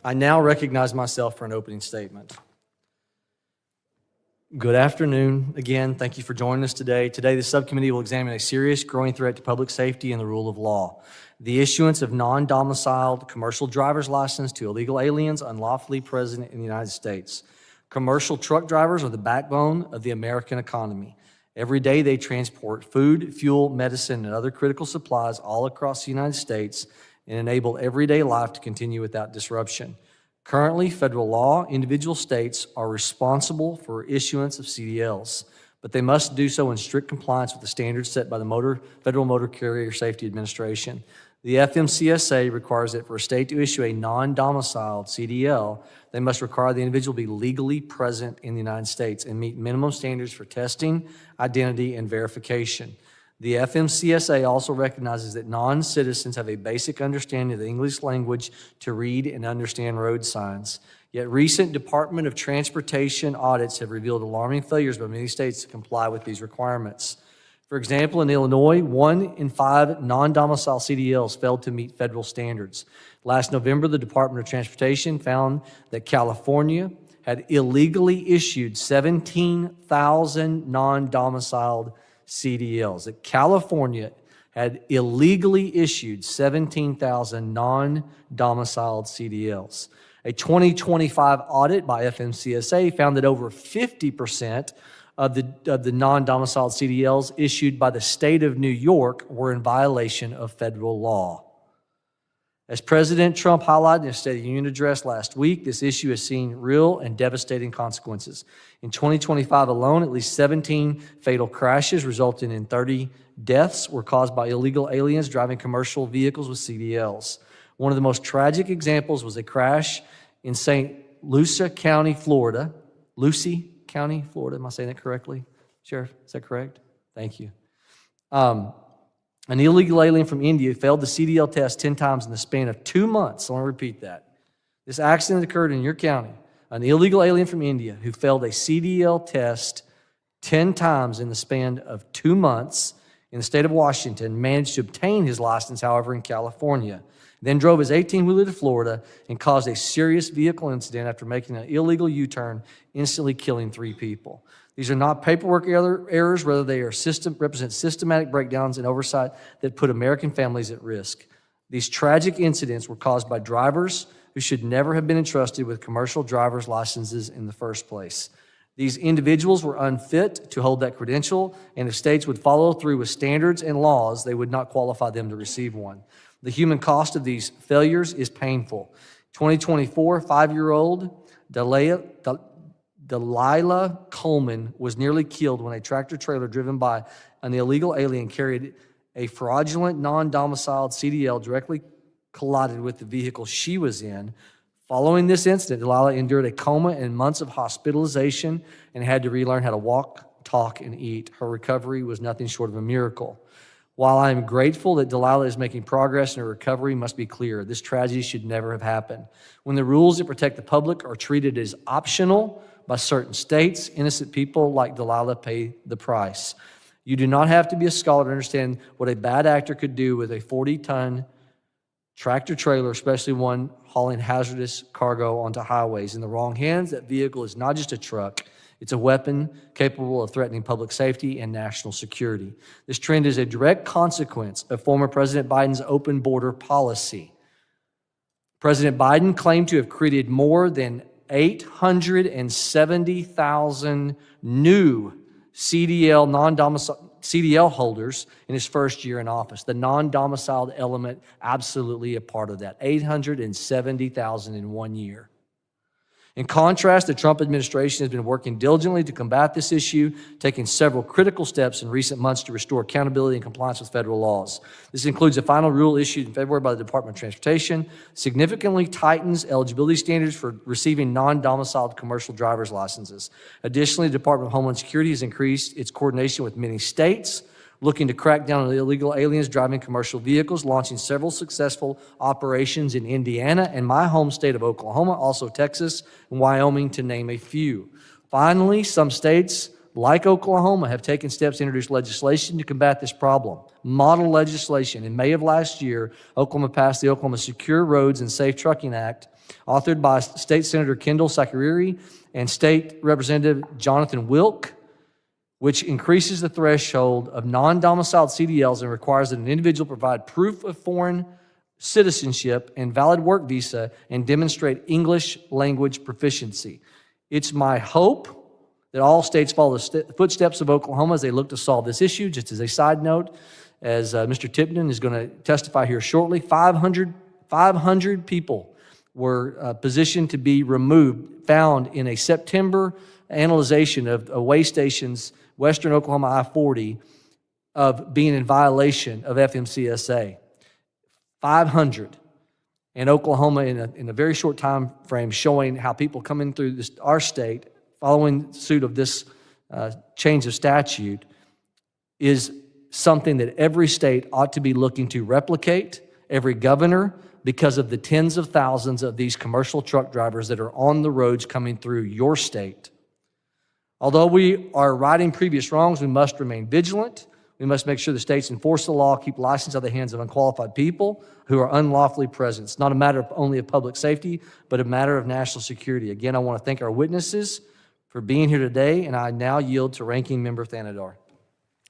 I now recognize myself for an opening statement. Good afternoon. Again, thank you for joining us today. Today, the subcommittee will examine a serious growing threat to public safety and the rule of law: the issuance of non-domiciled commercial driver's license to illegal aliens unlawfully present in the United States. Commercial truck drivers are the backbone of the American economy. Every day, they transport food, fuel, medicine, and other critical supplies all across the United States and enable everyday life to continue without disruption. Currently, federal law, individual states are responsible for issuance of CDLs, but they must do so in strict compliance with the standards set by the Federal Motor Carrier Safety Administration. The FMCSA requires that for a state to issue a non-domiciled CDL, they must require the individual be legally present in the United States and meet minimum standards for testing, identity, and verification. The FMCSA also recognizes that non-citizens have a basic understanding of the English language to read and understand road signs. Yet recent Department of Transportation audits have revealed alarming failures by many states to comply with these requirements. For example, in Illinois, 1 in 5 non-domicile CDLs failed to meet federal standards. Last November, the Department of Transportation found that California had illegally issued 17,000 non-domiciled CDLs. That California had illegally issued 17,000 non-domiciled CDLs. A 2025 audit by FMCSA found that over 50% of the non-domiciled CDLs issued by the state of New York were in violation of federal law. As President Trump highlighted in his State of the Union address last week, this issue has seen real and devastating consequences. In 2025 alone, at least 17 fatal crashes resulting in 30 deaths were caused by illegal aliens driving commercial vehicles with CDLs. One of the most tragic examples was a crash in St. Lucie County, Florida. Lucie County, Florida. Am I saying that correctly? Sheriff, is that correct? Thank you. An illegal alien from India failed the CDL test 10 times in the span of 2 months. I want to repeat that. This accident occurred in your county. An illegal alien from India who failed a CDL test 10 times in the span of 2 months in the state of Washington managed to obtain his license, however, in California. Then drove his 18-wheeler to Florida and caused a serious vehicle incident after making an illegal U-turn, instantly killing 3 people. These are not paperwork errors, rather they represent systematic breakdowns and oversight that put American families at risk. These tragic incidents were caused by drivers who should never have been entrusted with commercial driver's licenses in the first place. These individuals were unfit to hold that credential, and if states would follow through with standards and laws, they would not qualify them to receive one. The human cost of these failures is painful. 2024, 5-year-old Delilah Coleman was nearly killed when a tractor-trailer driven by an illegal alien carried a fraudulent non-domiciled CDL directly collided with the vehicle she was in. Following this incident, Delilah endured a coma and months of hospitalization and had to relearn how to walk, talk, and eat. Her recovery was nothing short of a miracle. While I am grateful that Delilah is making progress in her recovery, must be clear, this tragedy should never have happened. When the rules that protect the public are treated as optional by certain states, innocent people like Delilah pay the price. You do not have to be a scholar to understand what a bad actor could do with a 40-ton tractor trailer, especially one hauling hazardous cargo onto highways. In the wrong hands, that vehicle is not just a truck, it's a weapon capable of threatening public safety and national security. This trend is a direct consequence of former President Biden's open border policy. President Biden claimed to have created more than 870,000 new CDL holders in his first year in office. The non-domiciled element, absolutely a part of that. 870,000 in 1 year. In contrast, the Trump administration has been working diligently to combat this issue, taking several critical steps in recent months to restore accountability and compliance with federal laws. This includes a final rule issued in February by the Department of Transportation, significantly tightens eligibility standards for receiving non-domiciled commercial driver's licenses. Additionally, the Department of Homeland Security has increased its coordination with many states, looking to crack down on illegal aliens driving commercial vehicles, launching several successful operations in Indiana and my home state of Oklahoma, also Texas and Wyoming, to name a few. Finally, some states like Oklahoma, have taken steps to introduce legislation to combat this problem. Model legislation. In May of last year, Oklahoma passed the Oklahoma Secure Roads and Safe Trucking Act, authored by State Senator Kendall Sakariri and State Representative Jonathan Wilk, which increases the threshold of non-domiciled CDLs and requires that an individual provide proof of foreign citizenship and valid work visa and demonstrate English language proficiency. It's my hope that all states follow the footsteps of Oklahoma as they look to solve this issue. Just as a side note, as Mr. Tipton is going to testify here shortly, 500 people were positioned to be removed, found in a September analyzation of a way stations, Western Oklahoma I-40, of being in violation of FMCSA. 500. And Oklahoma, in a very short time frame, showing how people coming through our state, following suit of this change of statute, is something that every state ought to be looking to replicate, every governor, because of the tens of thousands of these commercial truck drivers that are on the roads coming through your state. Although we are righting previous wrongs, we must remain vigilant. We must make sure the states enforce the law, keep license out of the hands of unqualified people who are unlawfully present. It's not a matter only of public safety, but a matter of national security. Again, I want to thank our witnesses for being here today, and I now yield to Ranking Member Thanadar.